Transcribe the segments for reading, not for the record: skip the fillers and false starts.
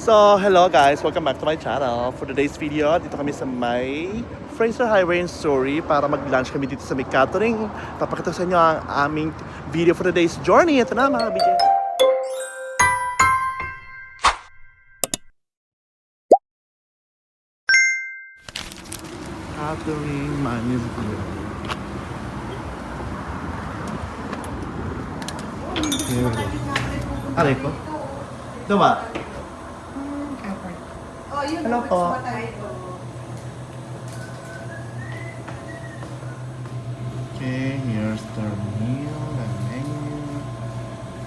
So, hello guys! Welcome back to my channel. For today's video, dito kami sa may Fraser Highway in Surrey para mag-lunch kami dito sa may catering. Papakita sa inyo ang aming video for today's journey. Ito na mga BJ. Catering Manis Grill. Here we go. Aray ko? Diba? Hello po. Okay, here's the meal, the menu.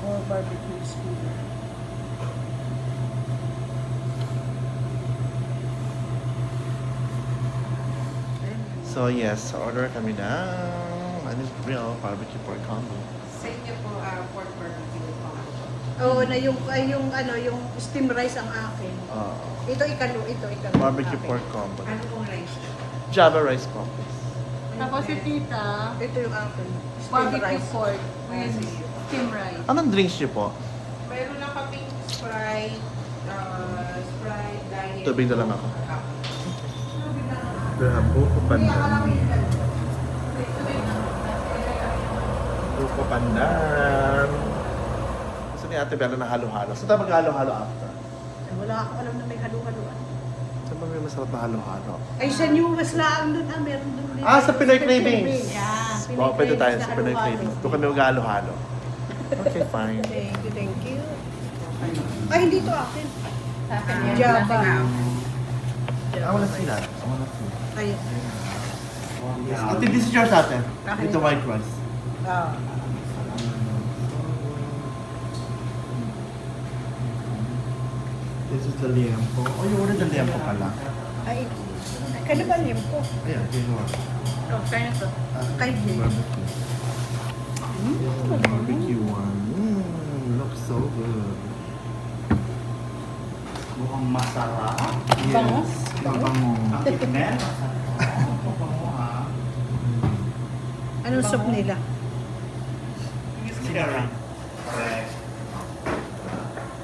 Or barbecue speeder. So yes, order kami na. Manis Grill, barbecue pork combo. Sa inyo po, pork barbecue combo. Oo, na yung yung steam rice ang akin. Ito ikalo. Barbecue akin. pork combo. Ano pong rice? Java rice po, please. Tapos si tita, Ito yung akin. Steam barbecue rice. pork with steam rice. Anong drinks niyo po? Mayroon na kaming Sprite, diet. Tubig na lang ako. Ah. Grabe, buko pandan. Buko pandan. Gusto ni Ate Bella na halo-halo. Saan tayo mag-halo-halo after? Ay, wala ako alam na may halo-haloan. Saan ba may masarap na halo-halo? Ay, sa New West lang doon. Meron doon din. Ah, sa Pinoy Cravings. Yeah. Oo, pwede tayo sa Pinoy halo-halo. Cravings. Doon kami mag-halo-halo. Okay, fine. Thank you. Ay, hindi to akin. Sa akin yan. Java. I wanna see that. I wanna see. Ay, Ate, this is yours ate. Ito white rice. ah. This is the liempo. Oh, you ordered the liempo pala. Ay, kano ba niyo po? Ayan, kinuha. Oh, kaya to. Kay Jay. Barbecue. Barbecue one. Looks so good. Mukhang masarap. Yes. Bango. Ang ikmer, masarap. Mabango ha. Anong soup nila? Cherry. Correct.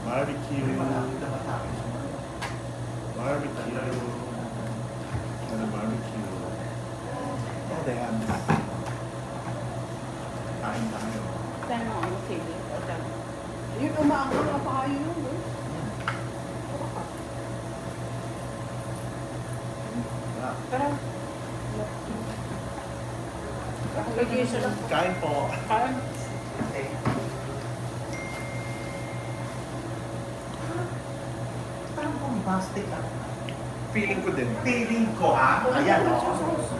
Barbecue. Barbecue. Ano barbecue? Oh, they have this. Kain tayo. Saan mo ang table? Yun, umaangkol na pa kayo yun. Pero, Nag-iisa lang. Kain po. parang Parang bombastic ah. Feeling ko din. Feeling ko ha. Ayan o.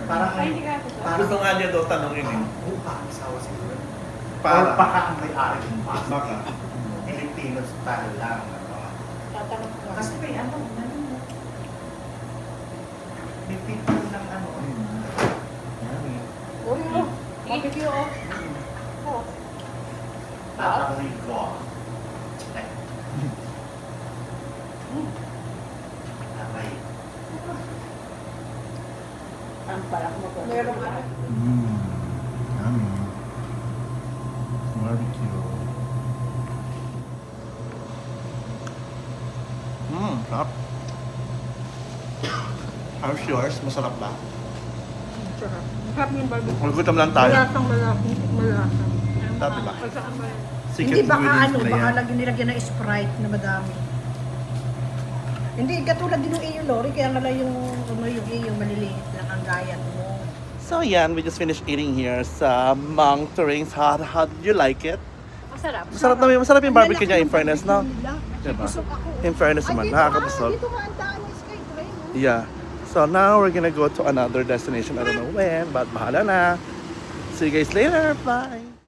Parang ay, hindi ka ito. Gusto nga niya daw tanongin eh. baka isawa siguro. Para. Or baka ang may-ari ng pasta. Baka. Filipino style lang. Ano. Tatanong ko. Kasi may ano. May people ng ano. Yummy. Uy, oh. Barbecue, oh. Oh. Tatawin ko. Eh. Aray. Ang parang mo ko. Meron ka. Yummy. Barbecue. Sarap. How's yours? Masarap ba? Sarap. Sarap yung barbecue. Magutom lang tayo. Malasang. Sabi ba? Hindi baka ingredients na baka yan. lagi nilagyan ng Sprite na madami. Hindi, katulad din ng iyo, Lori, kaya nga lang yung iyo maliliit lang ang gayat mo. So yan, we just finished eating here sa Mang Terings. How did you like it? Masarap. Masarap yung barbecue niya in fairness, no? Diba? Busog ako. In fairness Ay, naman, dito nakakabusog. Dito nga ang daan ng Skytrain. no? Yeah. So now we're gonna go to another destination. I don't know when, but bahala na. See you guys later. Bye.